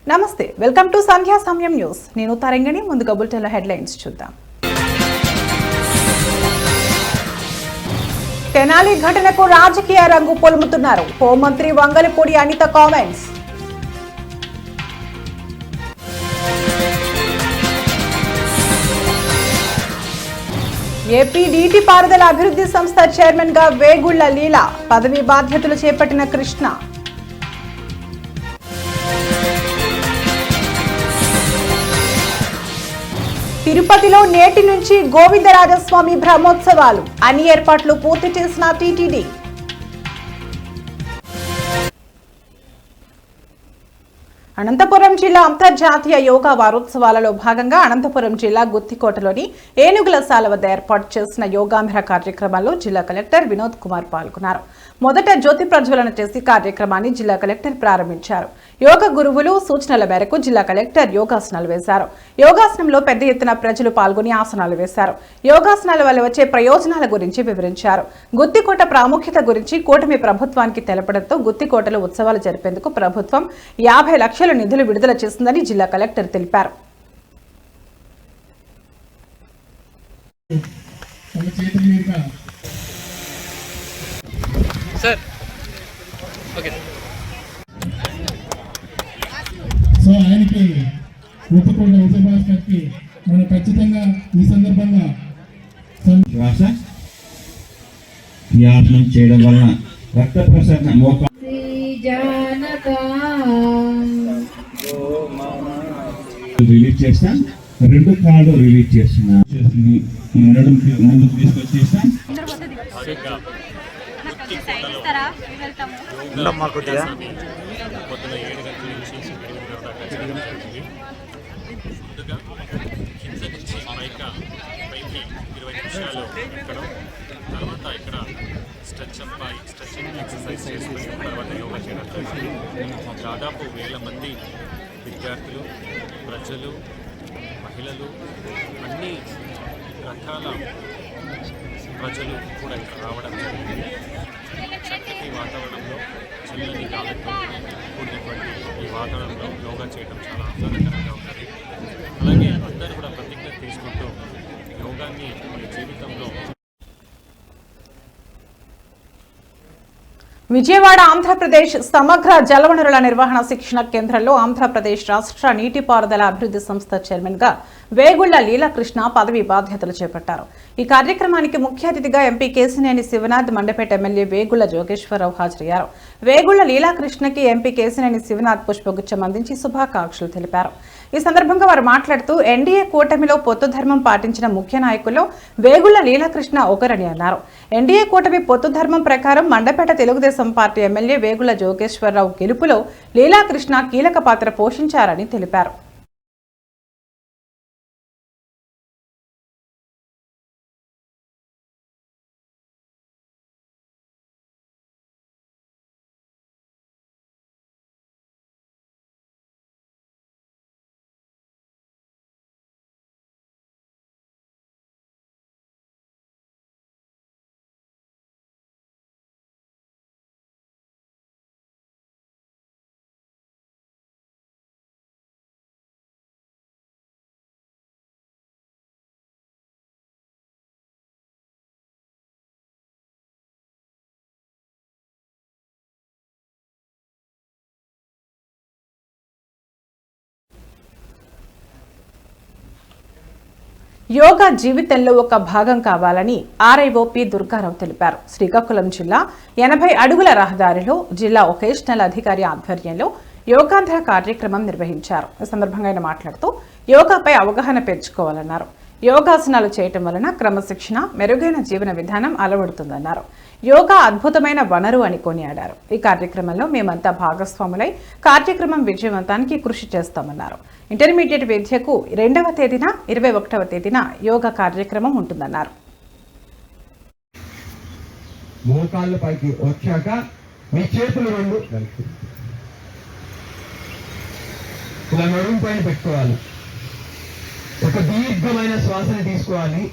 నమస్తే, welcome to సంధ్యా సమయం news. నేను తరంగిణి. ముందుగా బులెటిన్ల హెడ్లైన్స్ చూద్దాం. తెనాలి ఘటనకు రాజకీయ రంగు పొలుముతున్నారు హోంమంత్రి వంగలపూడి అనిత కామెంట్స్. ఏపీ నీటిపారుదల అభివృద్ధి సంస్థ చైర్మన్ గా వేగుళ్ల లీలా పదవి బాధ్యతలు చేపట్టిన కృష్ణ. తిరుపతిలో నేటి నుంచి గోవిందరాజస్వామి బ్రహ్మోత్సవాలు, అన్ని ఏర్పాట్లు పూర్తి చేసిన టీటీడీ. అనంతపురం జిల్లా అంతర్జాతీయ యోగా వారోత్సవాలలో భాగంగా అనంతపురం జిల్లా గుత్తికోటలోని ఏనుగుల సాల వద్ద ఏర్పాటు చేసిన యోగాంధ్ర కార్యక్రమంలో జిల్లా కలెక్టర్ వినోద్ కుమార్ పాల్గొన్నారు. మొదట జ్యోతి ప్రజ్వలన చేసి కార్యక్రమాన్ని జిల్లా కలెక్టర్ ప్రారంభించారు. యోగ గురువులు సూచనల మేరకు జిల్లా కలెక్టర్ యోగాసనాలు వేశారు. యోగాసనంలో పెద్ద ఎత్తున ప్రజలు పాల్గొని ఆసనాలు వేశారు. యోగాసనాల వల్ల వచ్చే ప్రయోజనాల గురించి వివరించారు. గుత్తికోట ప్రాముఖ్యత గురించి కూటమి ప్రభుత్వానికి తెలపడంతో గుత్తికోటలో ఉత్సవాలు జరిపేందుకు ప్రభుత్వం 50 లక్షల నిధులు విడుదల చేస్తుందని జిల్లా కలెక్టర్ తెలిపారు. సో ఆయనకి గుత్తికోట విజయభాస్కర్కి మనం ఖచ్చితంగా ఈ సందర్భంగా శ్వాస వ్యాపనం చేయడం వలన రక్త ప్రసరణ మోక రిలీజ్ చేస్తాం. 2 కాళ్ళు రిలీజ్ చేస్తున్నాం. ముందుకు తీసుకొచ్చేస్తాం. పొద్దున 7 గంటల నుంచి 8 గంటల దాకా చేయడం జరుగుతుంది. ముందుగా కింద నుంచి పైకి 20 నిమిషాలు ఎక్కడం, తర్వాత ఇక్కడ స్ట్రెచింగ్ ఎక్సర్సైజ్ చేసుకుని తర్వాత యోగా చేయడం జరుగుతుంది. దాదాపు 1000 మంది విద్యార్థులు, ప్రజలు, మహిళలు, అన్ని రకాల ప్రజలు కూడా ఇక్కడ రావడం జరిగింది. చక్కటి వాతావరణంలో చల్లని గాలితో కూడినటువంటి ఈ వాతావరణంలో యోగా చేయడం చాలా ఆహ్లాదకరంగా ఉంటుంది. అలాగే అందరూ కూడా ప్రతిజ్ఞ తీసుకుంటూ యోగాన్ని మన జీవితంలో. విజయవాడ ఆంధ్రప్రదేశ్ సమగ్ర జలవనరుల నిర్వహణ శిక్షణ కేంద్రంలో ఆంధ్రప్రదేశ్ రాష్ట్ర నీటిపారుదల అభివృద్ధి సంస్థ చైర్మన్ గా వేగుళ్ల లీలాకృష్ణ పదవి బాధ్యతలు చేపట్టారు. ఈ కార్యక్రమానికి ముఖ్య అతిథిగా ఎంపీ కేశినేని శివనాథ్, మండపేట ఎమ్మెల్యే వేగుళ్ల జోగేశ్వరరావు హాజరయ్యారు. వేగుళ్ల లీలాకృష్ణకి ఎంపీ కేశినేని శివనాథ్ పుష్పగుచ్చం అందించి శుభాకాంక్షలు తెలిపారు. ఈ సందర్భంగా వారు మాట్లాడుతూ ఎన్డీఏ కూటమిలో పొత్తు ధర్మం పాటించిన ముఖ్య నాయకుల్లో వేగుళ్ల లీలాకృష్ణ ఒకరని అన్నారు. ఎన్డీఏ కూటమి పొత్తు ధర్మం ప్రకారం మండపేట తెలుగుదేశం పార్టీ ఎమ్మెల్యే వేగుళ్ల జోగేశ్వరరావు గెలుపులో లీలాకృష్ణ కీలక పాత్ర పోషించారని తెలిపారు. యోగా జీవితంలో ఒక భాగం కావాలని ఆర్ఐఓపీ దుర్గారావు తెలిపారు. శ్రీకాకుళం జిల్లా 80 అడుగుల రహదారిలో జిల్లా వొకేషనల్ అధికారి ఆధ్వర్యంలో యోగాంధ్ర కార్యక్రమం నిర్వహించారు. ఈ సందర్భంగా ఆయన మాట్లాడుతూ యోగాపై అవగాహన పెంచుకోవాలన్నారు. యోగాసనాలు చేయటం వలన క్రమశిక్షణ, మెరుగైన జీవన విధానం అలవడుతుందన్నారు. యోగా అద్భుతమైన వనరు అని కొనియాడారు. ఈ కార్యక్రమంలో మేమంతా భాగస్వాములై కార్యక్రమం విజయవంతానికి కృషి చేస్తామన్నారు. ఇంటర్మీడియట్ విద్యకు 2వ తేదీన 21వ తేదీన యోగా కార్యక్రమం ఉంటుందన్నారు. మోకాళ్ళ పైకి వచ్చాక మీ చేతులు 2 ఇలా నడుము పైన పెట్టుకోవాలి. ఒక దీర్ఘమైన శ్వాసని తీసుకోవాలి.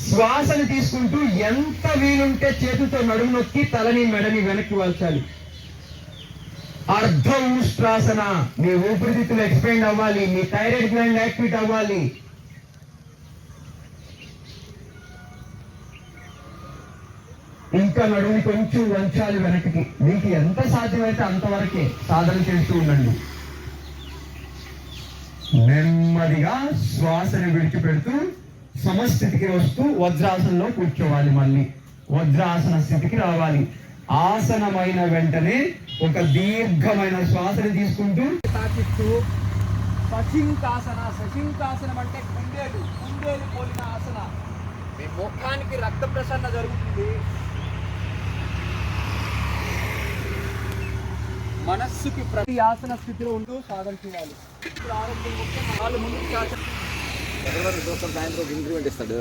శ్వాసని తీసుకుంటూ ఎంత వీలుంటే చేతులతో నడుము నొక్కి తలని మెడని వెనక్కి వాల్చాలి. అర్ధ ఉష్ట్రాసన. మీ ఊపిరితిత్తులు ఎక్స్పెండ్ అవ్వాలి, మీ థైరాయిడ్ గ్లాండ్ యాక్టివేట్ అవ్వాలి. ఇంకా నడుముని కొంచెం వంచాలి వెనక్కి. మీకు ఎంత సాధ్యమైతే అంతవరకే సాధన చేస్తూ ఉండండి. నెమ్మదిగా శ్వాసని విడిచిపెడుతూ సమస్థితికి వస్తూ వజ్రాసనంలో కూర్చోవాలి. మళ్ళీ వజ్రాసన స్థితికి రావాలి. ఆసనమైన వెంటనే ఒక దీర్ఘమైన శ్వాసని తీసుకుంటూ తాకిస్తూ సశింకాసన. సశింకాసనం అంటే కుందేలు పోలిన ఆసన. మీ ముఖానికి రక్త ప్రసరణ జరుగుతుంది. మనస్సుకి ప్రతి ఆసన స్థితిలో ఉంటూ సాధన చేయాలి. ఆరోగ్యం ముఖ్యం. వాళ్ళు ముందుకు సాయంత్రం ఇంక్రిమెంట్ ఇస్తాడు.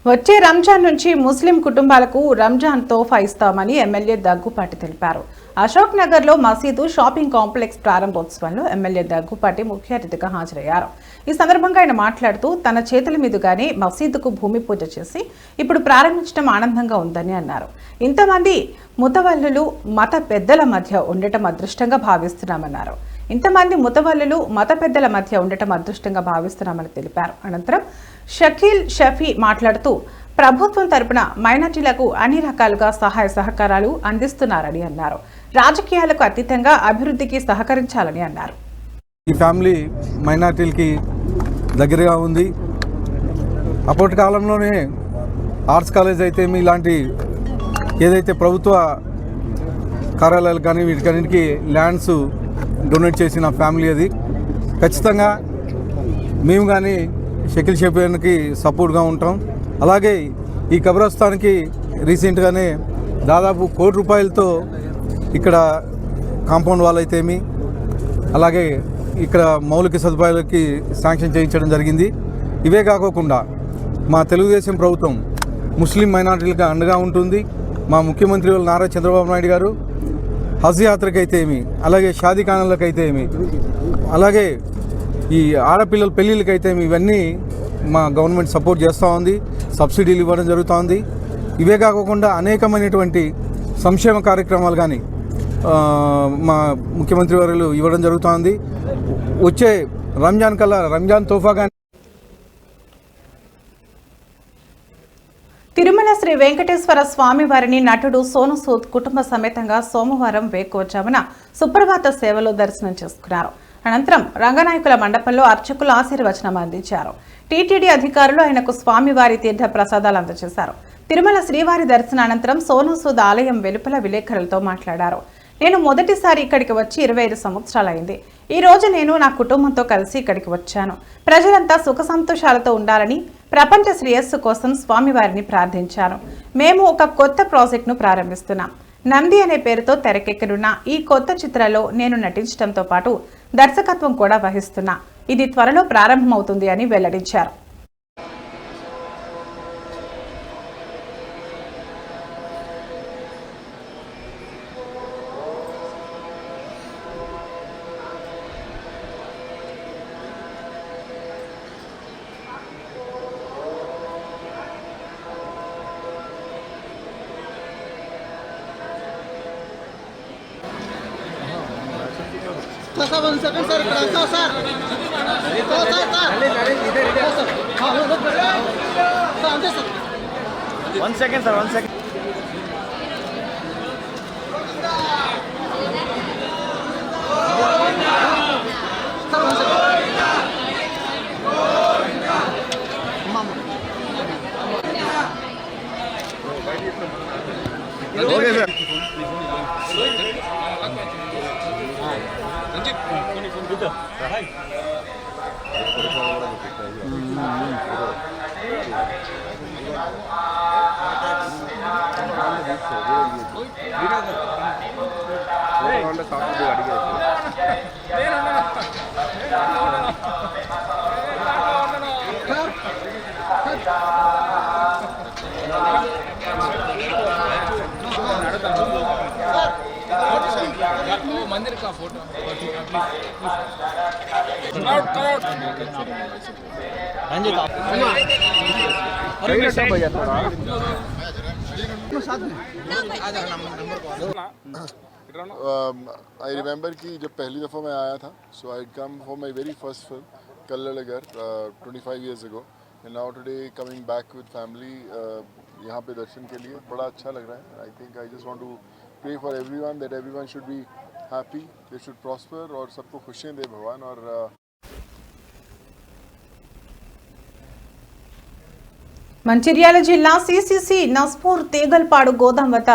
వచ్చే రంజాన్ నుంచి ముస్లిం కుటుంబాలకు రంజాన్ తోఫా ఇస్తామని ఎమ్మెల్యే దగ్గుపాటి తెలిపారు. అశోక్ నగర్ లో మసీదు షాపింగ్ కాంప్లెక్స్ ప్రారంభోత్సవంలో ఎమ్మెల్యే దగ్గుపాటి ముఖ్య అతిథిగా హాజరయ్యారు. ఈ సందర్భంగా ఆయన మాట్లాడుతూ తన చేతుల మీదుగానే మసీదుకు భూమి పూజ చేసి ఇప్పుడు ప్రారంభించడం ఆనందంగా ఉందని అన్నారు. ఇంతమంది ముతవల్లులు మత పెద్దల మధ్య ఉండటం అదృష్టంగా భావిస్తున్నామన్నారు. ఇంతమంది ముతవల్లులు మత పెద్దల మధ్య ఉండటం అదృష్టంగా భావిస్తున్నామని తెలిపారు. అనంతరం షకీల్ షఫీ మాట్లాడుతూ ప్రభుత్వం తరపున మైనార్టీలకు అన్ని రకాలుగా సహాయ సహకారాలు అందిస్తున్నారని అన్నారు. రాజకీయాలకు అతీతంగా అభివృద్ధికి సహకరించాలని అన్నారు. ఈ ఫ్యామిలీ మైనార్టీలకి దగ్గరగా ఉంది. అప్పటి కాలంలోనే ఆర్ట్స్ కాలేజ్ అయితే ఇలాంటి ఏదైతే ప్రభుత్వ కార్యాలయాలు కానీ వీటికన్నిటికీ ల్యాండ్స్ డొనేట్ చేసిన ఫ్యామిలీ అది. ఖచ్చితంగా మేము కానీ షకీల్ షఫీకి సపోర్ట్గా ఉంటాం. అలాగే ఈ కబ్రస్థాన్కి రీసెంట్గానే దాదాపు ₹1 కోటి ఇక్కడ కాంపౌండ్ వాల్ అయితేమి అలాగే ఇక్కడ మౌలిక సదుపాయాలకి శాంక్షన్ చేయించడం జరిగింది. ఇవే కాకోకుండా మా తెలుగుదేశం ప్రభుత్వం ముస్లిం మైనారిటీలకు అండగా ఉంటుంది. మా ముఖ్యమంత్రి నారా చంద్రబాబు నాయుడు గారు హజ్ యాత్రకైతే ఏమి, అలాగే షాదీఖానాలకైతే ఏమి, అలాగే ఈ ఆడపిల్లల పెళ్ళిళ్ళకైతే ఇవన్నీ మా గవర్నమెంట్ సపోర్ట్ చేస్తూ ఉంది. సబ్సిడీలు ఇవ్వడం జరుగుతూ ఉంది. ఇవే కాకుండా అనేకమైనటువంటి సంక్షేమ కార్యక్రమాలు కానీ మా ముఖ్యమంత్రి వర్యులు ఇవ్వడం జరుగుతోంది. వచ్చే రంజాన్ కల్లా రంజాన్ తోఫా కానీ తిరుమల శ్రీ వెంకటేశ్వర స్వామి వారిని నటుడు సోను సూద్ కుటుంబ సమేతంగా సోమవారం వేకువజామున సుప్రభాత సేవలో దర్శనం చేసుకున్నారు. అనంతరం రంగనాయకుల మండపంలో అర్చకులు ఆశీర్వచనం అందించారు. టీటీడీ అధికారులు ఆయనకు స్వామివారి తీర్థ ప్రసాదాలు అందజేశారు. తిరుమల శ్రీవారి దర్శనానంతరం సోను సూద్ ఆలయం వెలుపల విలేకరులతో మాట్లాడారు. నేను మొదటిసారి ఇక్కడికి వచ్చి 25 సంవత్సరాలైంది. ఈ రోజు నేను నా కుటుంబంతో కలిసి ఇక్కడికి వచ్చాను. ప్రజలంతా సుఖ సంతోషాలతో ఉండాలని, ప్రపంచ శ్రేయస్సు కోసం స్వామివారిని ప్రార్థించాను. మేము ఒక కొత్త ప్రాజెక్టును ప్రారంభిస్తున్నాం. నంది అనే పేరుతో తెరకెక్కనున్న ఈ కొత్త చిత్రంలో నేను నటించడంతో పాటు దర్శకత్వం కూడా వహిస్తున్నా. ఇది త్వరలో ప్రారంభమవుతుంది అని వెల్లడించారు. One second, sir. Okay, sir. मंदिर का फोटो I remember कि जब पहली दफ़ा मैं आया था, so I'd come for my very first film, Kallalagar, 25 years ago, and now today coming back with family, यहाँ पे दर्शन के लिए बड़ा अच्छा लग रहा है. I think I just want to pray for everyone that everyone should be happy, they should prosper और सबको खुशियाँ दे भगवान और మంచిర్యాల జిల్లా సిసిసి నస్పూర్ తీగల్పాడు గోదాం వద్ద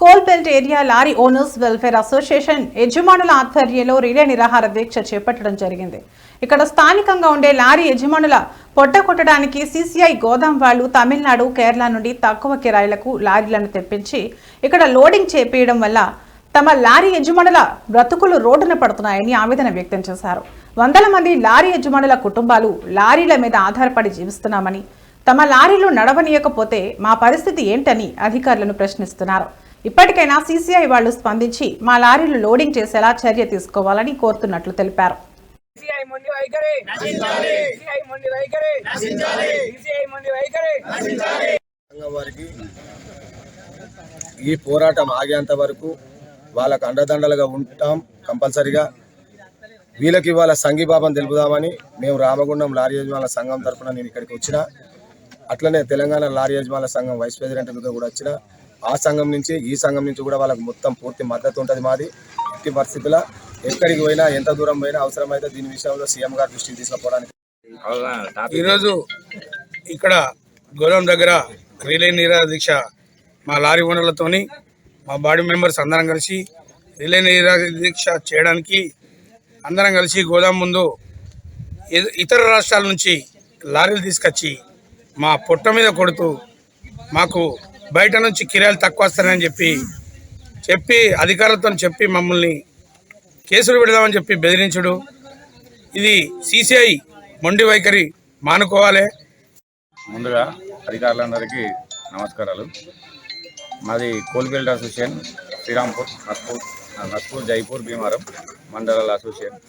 coal belt area lorry owners welfare association యజమానుల ఆధ్వర్యంలో రిలే నిరాహార దీక్ష చేపట్టడం జరిగింది. ఇక్కడ స్థానికంగా ఉండే లారీ యజమానుల పొట్ట కొట్టడానికి సిసిఐ గోదాం వాళ్లు తమిళనాడు, కేరళ నుండి తక్కువ కిరాయిలకు లారీలను తెప్పించి ఇక్కడ లోడింగ్ చేపేయడం వల్ల తమ లారీ యజమానుల బ్రతుకులు రోడ్డున పడుతున్నాయని ఆవేదన వ్యక్తం చేశారు. వందల మంది లారీ యజమానుల కుటుంబాలు లారీల మీద ఆధారపడి జీవిస్తున్నామని, తమ లారీలు నడవనీయకపోతే మా పరిస్థితి ఏంటని అధికారులను ప్రశ్నిస్తున్నారు. ఇప్పటికైనా సీసీఐ వాళ్లు స్పందించి మా లారీలు లోడింగ్ చేసేలా చర్య తీసుకోవాలని కోరుతున్నట్లు తెలిపారు. ఈ పోరాటం ఆగేంత వరకు వాళ్ళకు అండదండలుగా ఉంటాం. కంపల్సరిగా వీళ్ళకి వాళ్ళ సంఘీభావం తెలుపుదామని మేము రామగుండం లారీ యజమానుల సంఘం తరఫున నేను ఇక్కడికి వచ్చిన, అట్లనే తెలంగాణ లారీ యజమానుల సంఘం వైస్ ప్రెసిడెంట్గా కూడా వచ్చిన. ఆ సంఘం నుంచి ఈ సంఘం నుంచి కూడా వాళ్ళకి మొత్తం పూర్తి మద్దతు ఉంటుంది మాది. ఎట్టి పరిస్థితుల్లో ఎక్కడికి పోయినా ఎంత దూరం పోయినా అవసరమైతే దీని విషయంలో సీఎం గారి దృష్టికి తీసుకుపోవడానికి ఈరోజు ఇక్కడ గోదాం దగ్గర రిలే నిరాహార దీక్ష మా లారీ ఓనర్లతోని మా బాడీ మెంబర్స్ అందరం కలిసి రిలే నిరాహార దీక్ష చేయడానికి అందరం కలిసి గోదాం ముందు ఇతర రాష్ట్రాల నుంచి లారీలు తీసుకొచ్చి మా పొట్ట మీద కొడుతూ మాకు బయట నుంచి కిరాయిలు తక్కువ వస్తారని చెప్పి అధికారులతో చెప్పి మమ్మల్ని కేసులు పెడదామని చెప్పి బెదిరించుడు, ఇది సిసిఐ మొండి వైఖరి మానుకోవాలి. ముందుగా అధికారులందరికీ నమస్కారాలు. మాది కోల్బెల్ట్ అసోసియేషన్ శ్రీరాంపూర్, నస్పూర్, జైపూర్, భీమారం మండలాల అసోసియేషన్.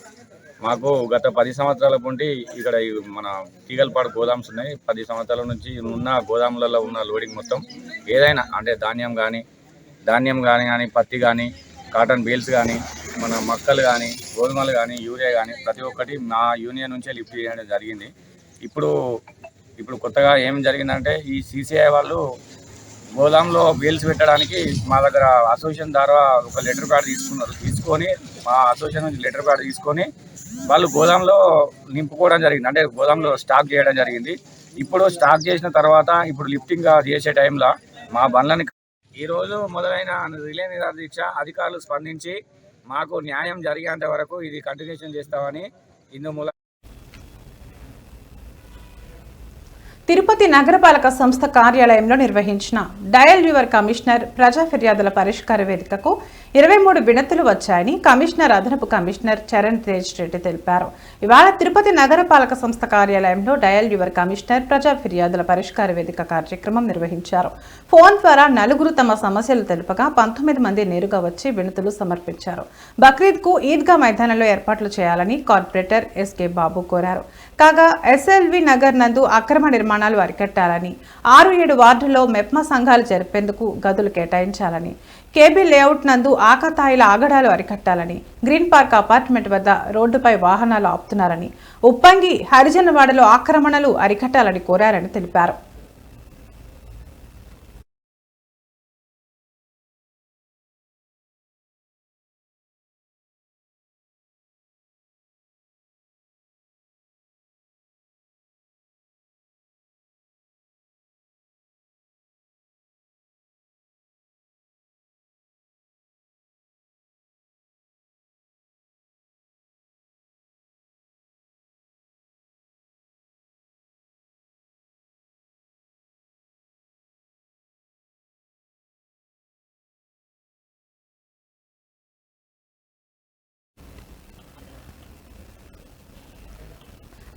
మాకు గత 10 సంవత్సరాల నుండి ఇక్కడ మన తీగల్పాడు గోదామ్స్ ఉన్నాయి. 10 సంవత్సరాల నుంచి ఉన్న గోదాములలో ఉన్న లోడింగ్ మొత్తం ఏదైనా అంటే ధాన్యం కానీ పత్తి కానీ కాటన్ బేల్స్ కానీ మన మక్కలు కానీ గోధుమలు కానీ యూరియా కానీ ప్రతి ఒక్కటి మా యూనియన్ నుంచే లిఫ్ట్ చేయడం జరిగింది. ఇప్పుడు కొత్తగా ఏం జరిగిందంటే ఈ సిసిఐ వాళ్ళు గోదాంలో బేల్స్ పెట్టడానికి మా దగ్గర అసోసియేషన్ ద్వారా ఒక లెటర్ ప్యాడ్ తీసుకొని మా అసోసియేషన్ నుంచి లెటర్ ప్యాడ్ తీసుకొని వాళ్ళు గోదాంలో నింపుకోవడం జరిగింది. అంటే గోదాంలో స్టాక్ చేయడం జరిగింది. ఇప్పుడు స్టాక్ చేసిన తర్వాత ఇప్పుడు లిఫ్టింగ్ చేసే టైంలో మా బండ్లని ఈరోజు మొదలైన రిలే నిరాహార దీక్ష అధికారులు స్పందించి మాకు న్యాయం జరిగేంత వరకు ఇది కంటిన్యూషన్ చేస్తామని ఇందుమూల తిరుపతి నగరపాలక సంస్థ కార్యాలయంలో నిర్వహించిన డయల్ యువర్ కమిషనర్ ప్రజా ఫిర్యాదుల పరిష్కార వేదికకు 23 వినతులు వచ్చాయని కమిషనర్ అదనపు కమిషనర్ చరణ్ తేజ్ రెడ్డి తెలిపారు. ఇవాళ తిరుపతి నగరపాలక సంస్థ కార్యాలయంలో డయల్ యువర్ కమిషనర్ ప్రజా ఫిర్యాదుల పరిష్కార వేదిక కార్యక్రమం నిర్వహించారు. ఫోన్ ద్వారా నలుగురు తమ సమస్యలు తెలుపగా 19 మంది నేరుగా వచ్చి వినతులు సమర్పించారు. బక్రీద్ కు ఈద్గా మైదానంలో ఏర్పాట్లు చేయాలని కార్పొరేటర్ ఎస్కే బాబు కోరారు. కాగా ఎస్ఎల్వి నగర్ నందు అక్రమ నిర్మాణాలు అరికట్టాలని, 6-7 వార్డుల్లో మెప్మా సంఘాలు జరిపేందుకు గదులు కేటాయించాలని, కేబీ లేఅవుట్ నందు ఆకతాయిల ఆగడాలు అరికట్టాలని, గ్రీన్ పార్క్ అపార్ట్మెంట్ వద్ద రోడ్డుపై వాహనాలు ఆపుతున్నారని, ఉప్పంగి హరిజనవాడలో ఆక్రమణలు అరికట్టాలని కోరారని తెలిపారు.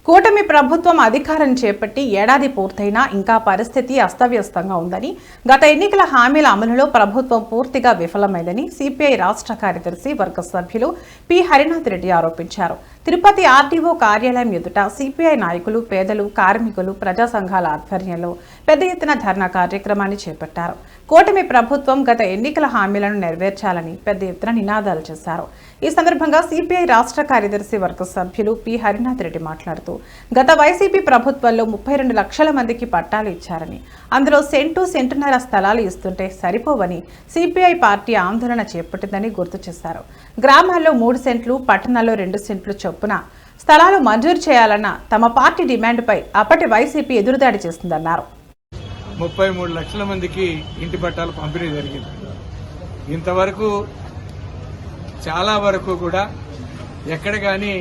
కూటమి ప్రభుత్వం అధికారం చేపట్టి ఏడాది పూర్తయినా ఇంకా పరిస్థితి అస్తవ్యస్తంగా ఉందని, గత ఎన్నికల హామీల అమలులో ప్రభుత్వం పూర్తిగా విఫలమైందని సిపిఐ రాష్ట్ర కార్యదర్శి వర్గ సభ్యులు పి హరినాథ్ రెడ్డి ఆరోపించారు. తిరుపతి ఆర్టీఓ కార్యాలయం ఎదుట సిపిఐ నాయకులు, పేదలు, కార్మికులు, ప్రజా సంఘాల ఆధ్వర్యంలో పెద్ద ఎత్తున ధర్నా కార్యక్రమాన్ని చేపట్టారు. కూటమి ప్రభుత్వం గత ఎన్నికల హామీలను నెరవేర్చాలని పెద్ద ఎత్తున నినాదాలు చేశారు. ఈ సందర్భంగా సిపిఐ రాష్ట్ర కార్యదర్శి వర్గ సభ్యులు పి హరినాథ్ రెడ్డి మాట్లాడుతూ, గత వైసీపీ ప్రభుత్వంలో 32 లక్షల మందికి పట్టాలు ఇచ్చారని, అందులో సెంటున్నర స్థలాలు ఇస్తుంటే సరిపోవని సిపిఐ పార్టీ ఆందోళన చేపట్టిందని గుర్తు చేశారు. గ్రామాల్లో 3 సెంట్లు, పట్టణాల్లో 2 సెంట్లు చొప్పున స్థలాలు మంజూరు చేయాలన్న తమ పార్టీ డిమాండ్పై అప్పటి వైసీపీ ఎదురుదాడి చేస్తుందన్నారు. 33 లక్షల మందికి ఇంటి పట్టాలు పంపిణీ జరిగింది. ఇంతవరకు చాలా వరకు కూడా ఎక్కడ కానీ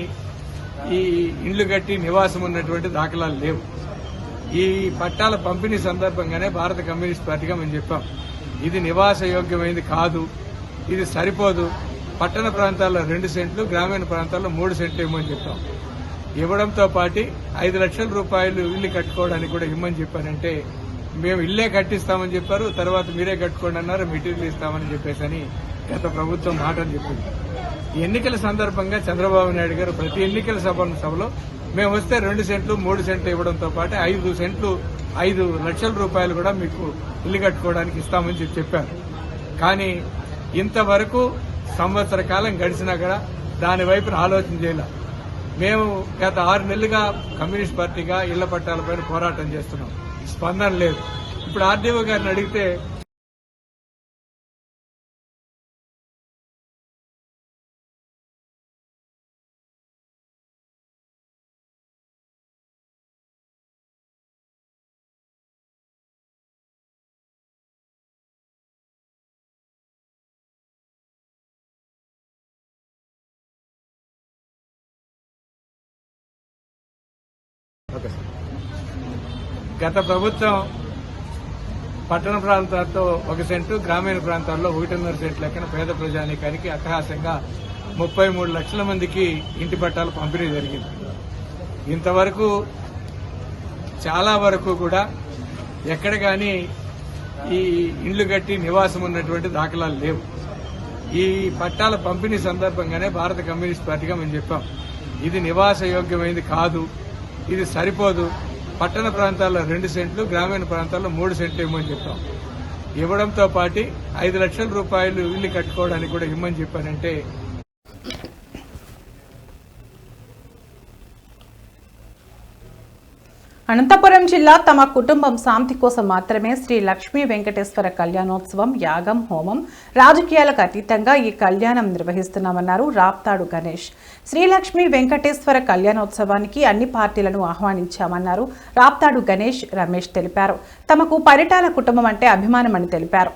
ఈ ఇండ్లు కట్టి నివాసం ఉన్నటువంటి దాఖలాలు లేవు. ఈ పట్టాల పంపిణీ సందర్భంగానే భారత కమ్యూనిస్ట్ పార్టీగా మేము చెప్పాం, ఇది నివాస యోగ్యమైంది కాదు, ఇది సరిపోదు, పట్టణ ప్రాంతాల్లో 2 సెంట్లు, గ్రామీణ ప్రాంతాల్లో 3 సెంట్లు ఇవ్వమని చెప్పాం. ఇవ్వడంతో పాటు 5 లక్షల రూపాయలు ఇల్లు కట్టుకోవడానికి కూడా ఇవ్వమని చెప్పారంటే, మేము ఇల్లే కట్టిస్తామని చెప్పారు, తర్వాత మీరే కట్టుకోండి అన్నారు, మెటీరియల్ ఇస్తామని చెప్పేసి గత ప్రభుత్వం మాటలు చెప్పింది. ఎన్నికల సందర్భంగా చంద్రబాబు నాయుడు గారు ప్రతి ఎన్నికల సభలో మేము వస్తే 2 సెంట్లు 3 సెంట్లు ఇవ్వడంతో పాటు 5 సెంట్లు 5 లక్షల రూపాయలు కూడా మీకు ఇల్లు కట్టుకోవడానికి ఇస్తామని చెప్పారు. కానీ ఇంతవరకు సంవత్సర కాలం గడిచినా కూడా దాని వైపున ఆలోచన చేయాల. మేము గత 6 నెలలుగా కమ్యూనిస్ట్ పార్టీగా ఇళ్ల పట్టాలపైన పోరాటం చేస్తున్నాం, స్పందన లేదు. ఇప్పుడు ఆర్డీఓ గారిని అడిగితే గత ప్రభుత్వం పట్టణ ప్రాంతాల్లో 1 సెంటు, గ్రామీణ ప్రాంతాల్లో 1.5 సెంటు లెక్కన పేద ప్రజానీకానికి అట్టహాసంగా 33 లక్షల మందికి ఇంటి పట్టాలు పంపిణీ జరిగింది. ఇంతవరకు చాలా వరకు కూడా ఎక్కడ కానీ ఈ ఇండ్లు కట్టి నివాసం ఉన్నటువంటి దాఖలాలు లేవు. ఈ పట్టాల పంపిణీ సందర్భంగానే భారత కమ్యూనిస్ట్ పార్టీగా మేము చెప్పాం, ఇది నివాస యోగ్యమైంది కాదు, ఇది సరిపోదు, పట్టణ ప్రాంతాల్లో 2 సెంట్లు, గ్రామీణ ప్రాంతాల్లో 3 సెంట్లు ఇవ్వమని చెప్పాం. ఇవ్వడంతో పాటు 5 లక్షల రూపాయలు ఇల్లు కట్టుకోవడానికి కూడా ఇవ్వమని చెప్పారంటే, అనంతపురం జిల్లా తమ కుటుంబం శాంతి కోసం మాత్రమే శ్రీ లక్ష్మీ వెంకటేశ్వర కళ్యాణోత్సవం, యాగం, హోమం, రాజకీయాలకు అతీతంగా ఈ కళ్యాణం నిర్వహిస్తున్నామన్నారు రాప్తాడు గణేష్. శ్రీ లక్ష్మీ వెంకటేశ్వర కళ్యాణోత్సవానికి అన్ని పార్టీలను ఆహ్వానించామన్నారు రాప్తాడు గణేష్ రమేష్ తెలిపారు. తమకు పరిటాల కుటుంబం అంటే అభిమానమని తెలిపారు.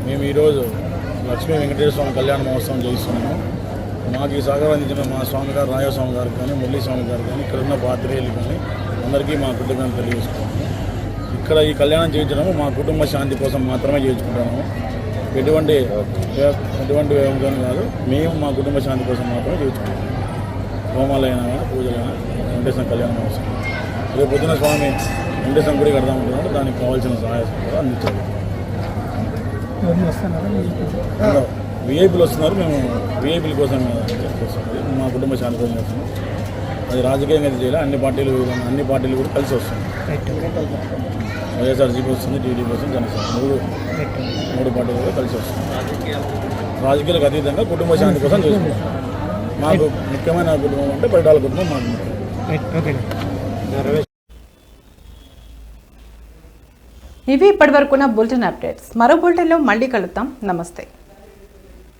మేము ఈరోజు లక్ష్మీ వెంకటేశ్వర స్వామి కళ్యాణ మహోత్సవం చేస్తున్నాము. మాకు ఈ సహకారం అందించిన మా స్వామి గారు రాజస్వామి గారు కానీ, మురళీ స్వామి గారు కానీ, ఇక్కడ ఉన్న పాత్రికేయులు కానీ అందరికీ మా కుటుంబాన్ని తెలియజేసుకున్నాము. ఇక్కడ ఈ కళ్యాణం చేయించడము మా కుటుంబ శాంతి కోసం మాత్రమే చేయించుకుంటున్నాము. ఎటువంటి వ్యవహారం కాదు, మేము మా కుటుంబ శాంతి కోసం మాత్రమే చేయించుకుంటాము. హోమాలైనా కానీ, పూజలైనా వెంకటేశ్వర కళ్యాణ మహోత్సవం రేపు పొద్దున స్వామి వెంకటేశ్వరం గుడి కడదామంటున్నాడు, దానికి కావాల్సిన సహాయ సహకారం అందించాలి. విఐపీలు వస్తున్నారు, మేము విఐపీల కోసం చేస్తున్నాం, మా కుటుంబ శాంతి కోసం చేస్తున్నాం. అది రాజకీయంగా చేయాలి, అన్ని పార్టీలు కూడా కలిసి వస్తుంది. వైఎస్ఆర్సీపీ వస్తుంది, టీడీపీ వస్తుంది, జనసేన మూడు పార్టీలు కూడా కలిసి వస్తుంది. రాజకీయాలకు అతీతంగా కుటుంబ శాంతి కోసం చేసుకుంటాం. మాకు ముఖ్యమైన కుటుంబం అంటే పరిటాల కుటుంబం మాకు ముఖ్యం. ఇవి ఇప్పటివరకున్న బులెటిన్ అప్డేట్స్. మరో బులెటిన్లో మళ్ళీ కలుద్దాం. నమస్తే.